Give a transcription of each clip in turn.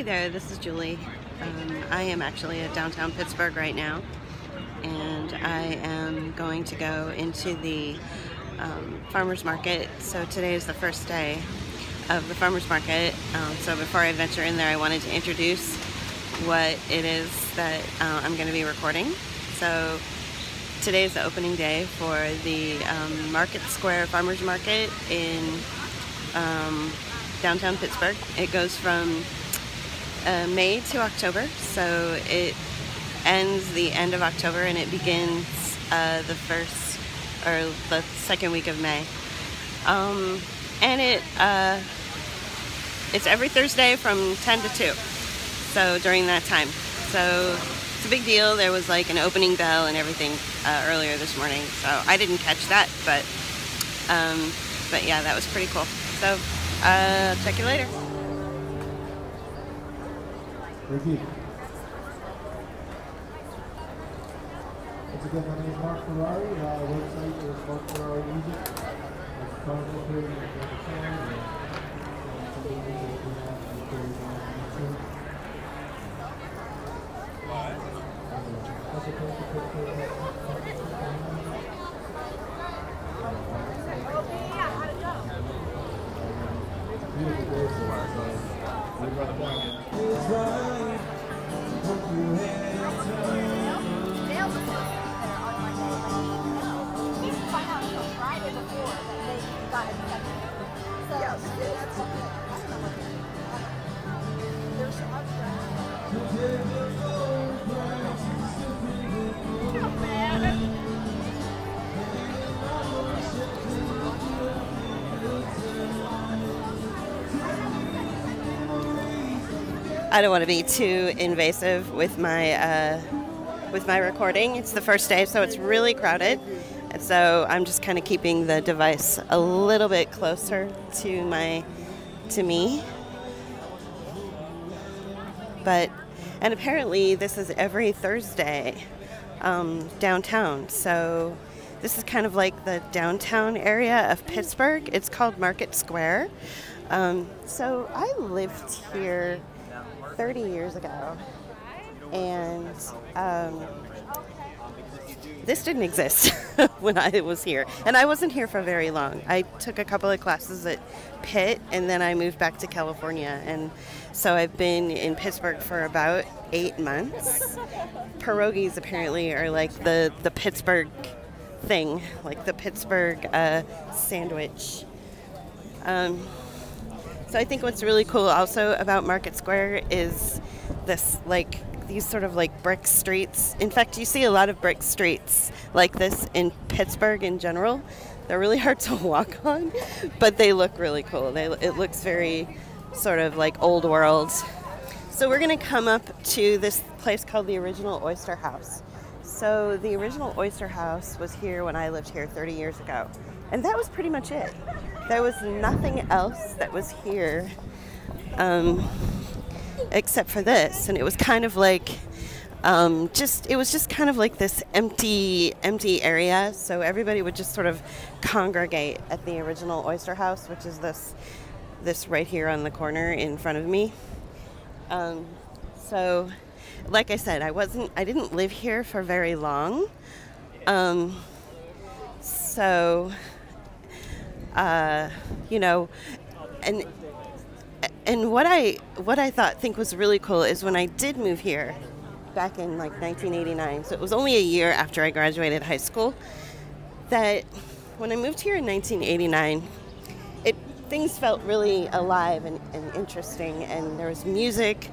there, this is Julie. I am actually at Downtown Pittsburgh right now, and I am going to go into the farmer's market. So today is the first day of the farmer's market. So before I venture in there, I wanted to introduce what it is that I'm going to be recording. So today is the opening day for the Market Square Farmer's Market in downtown Pittsburgh. It goes from May to October, so it ends the end of October and it begins the first or the second week of May. And it's every Thursday from 10 to 2, so during that time. So it's a big deal. There was like an opening bell and everything earlier this morning, so I didn't catch that, but yeah, that was pretty cool. So check you later. Thank you. Once again, my name is Mark Ferrari. Our website is Mark Ferrari Music. It's currently located in Downtown. I don't want to be too invasive with my recording. It's the first day, so it's really crowded, and so I'm just kind of keeping the device a little bit closer to me. And apparently this is every Thursday downtown. So this is kind of like the downtown area of Pittsburgh. It's called Market Square. So I lived here 30 years ago, and this didn't exist when I was here, and I wasn't here for very long. I took a couple of classes at Pitt, and then I moved back to California, and so I've been in Pittsburgh for about 8 months. Pierogies apparently are like the Pittsburgh thing, like the Pittsburgh sandwich. So I think what's really cool also about Market Square is this, like, these sort of like brick streets. In fact, you see a lot of brick streets like this in Pittsburgh in general. They're really hard to walk on, but they look really cool. It looks very sort of like old world. So we're going to come up to this place called the Original Oyster House. So the Original Oyster House was here when I lived here 30 years ago. And that was pretty much it. There was nothing else that was here except for this. And it was kind of like, it was just kind of like this empty area. So everybody would just sort of congregate at the Original Oyster House, which is this right here on the corner in front of me. So like I said, I didn't live here for very long. You know, and what I think was really cool is when I did move here back in like 1989. So it was only a year after I graduated high school. That when I moved here in 1989, things felt really alive and interesting, and there was music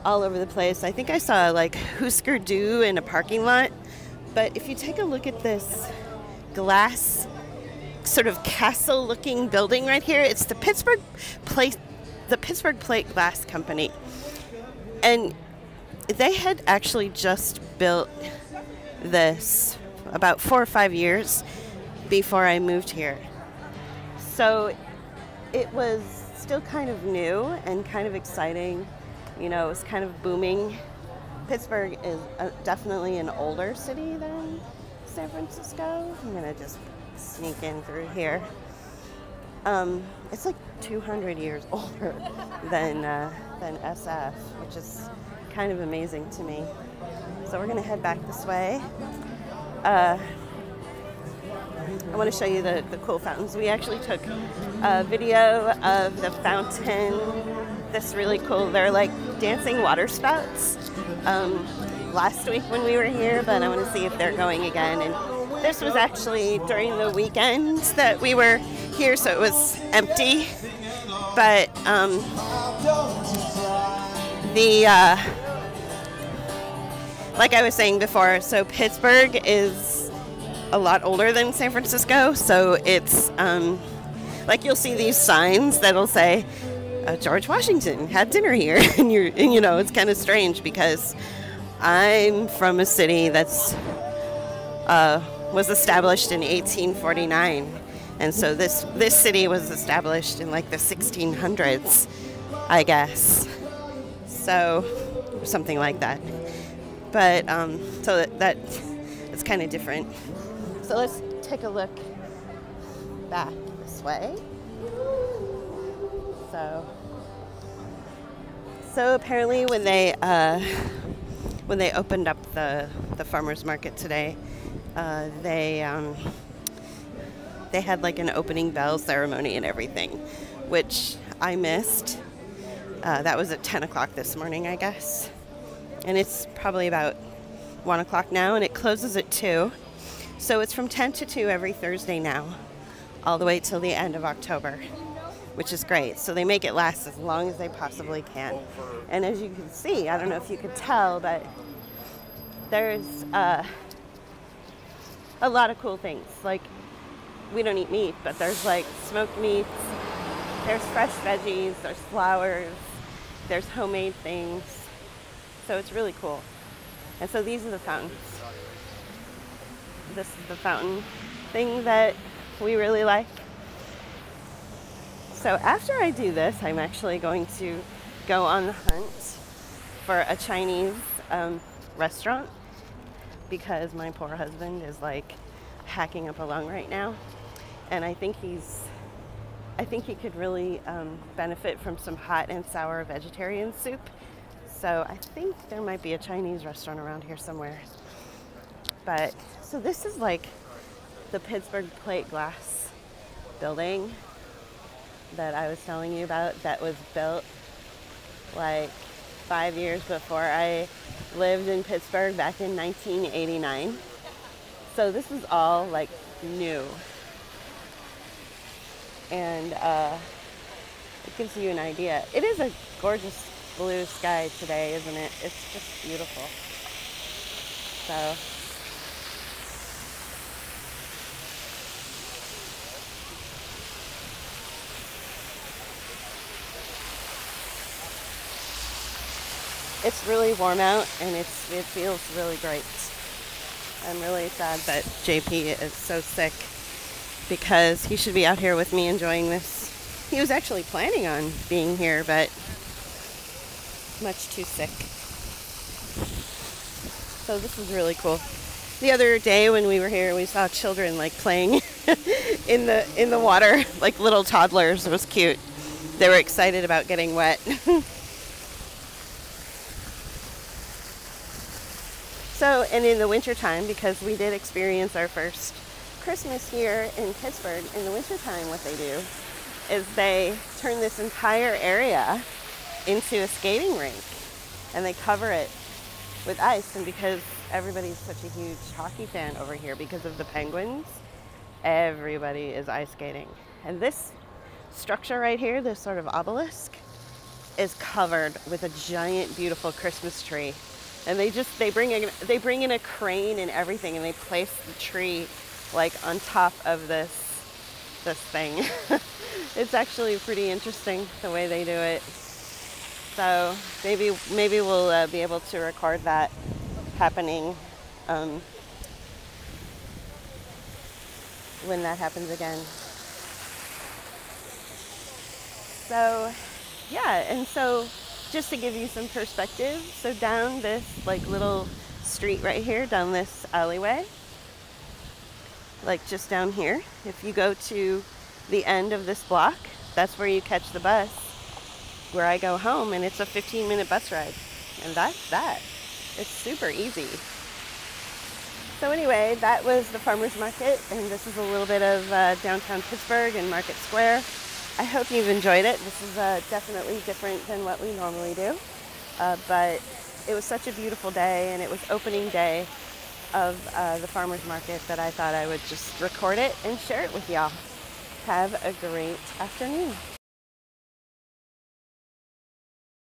all over the place. I think I saw like Husker Du in a parking lot. But if you take a look at this glass sort of castle-looking building right here, it's the Pittsburgh Plate Glass Company, and they had actually just built this about 4 or 5 years before I moved here. So it was still kind of new and kind of exciting. You know, it was kind of booming. Pittsburgh is definitely an older city than San Francisco. I'm gonna just sneak in through here. It's like 200 years older than SF, which is kind of amazing to me. So we're gonna head back this way. I want to show you the cool fountains. We actually took a video of the fountain. That's really cool. They're like dancing water spouts last week when we were here, but I want to see if they're going again. And this was actually during the weekend that we were here, so it was empty. But like I was saying before, so Pittsburgh is a lot older than San Francisco, so it's like you'll see these signs that'll say George Washington had dinner here, and you know, it's kind of strange because I'm from a city that's was established in 1849, and so this city was established in like the 1600s, I guess, so something like that. But so that it's kind of different. So let's take a look back this way. So apparently when they opened up the farmers market today, they had like an opening bell ceremony and everything, which I missed. That was at 10 o'clock this morning, I guess. And it's probably about 1 o'clock now, and it closes at 2. So it's from 10 to 2 every Thursday now, all the way till the end of October, which is great. So they make it last as long as they possibly can. And as you can see, I don't know if you could tell, but there's a lot of cool things. Like, we don't eat meat, but there's like smoked meats, there's fresh veggies, there's flowers, there's homemade things. So it's really cool. And so these are the fountains. This is the fountain thing that we really like. So after I do this, I'm actually going to go on the hunt for a Chinese restaurant, because my poor husband is like hacking up a lung right now, and I think he could really benefit from some hot and sour vegetarian soup. So I think there might be a Chinese restaurant around here somewhere. But so this is like the Pittsburgh plate glass building that I was telling you about, that was built like 5 years before I lived in Pittsburgh back in 1989. So this is all like new. And it gives you an idea. It is a gorgeous blue sky today, isn't it? It's just beautiful. So it's really warm out, and it feels really great. I'm really sad that JP is so sick, because he should be out here with me enjoying this. He was actually planning on being here, but much too sick. So this is really cool. The other day when we were here, we saw children like playing in the water, like little toddlers. It was cute. They were excited about getting wet. So, and in the wintertime, because we did experience our first Christmas here in Pittsburgh, in the wintertime what they do is they turn this entire area into a skating rink, and they cover it with ice. And because everybody's such a huge hockey fan over here because of the Penguins, everybody is ice skating. And this structure right here, this sort of obelisk, is covered with a giant beautiful Christmas tree. And they bring in a crane and everything, and they place the tree like on top of this thing. It's actually pretty interesting the way they do it. So maybe we'll be able to record that happening when that happens again. So yeah, and so just to give you some perspective, so down this like little street right here, down this alleyway, like just down here, if you go to the end of this block, that's where you catch the bus where I go home, and it's a 15-minute bus ride. And that's that. It's super easy. So anyway, that was the farmer's market, and this is a little bit of downtown Pittsburgh and Market Square. I hope you've enjoyed it. This is definitely different than what we normally do, but it was such a beautiful day, and it was opening day of the farmer's market that I thought I would just record it and share it with y'all. Have a great afternoon.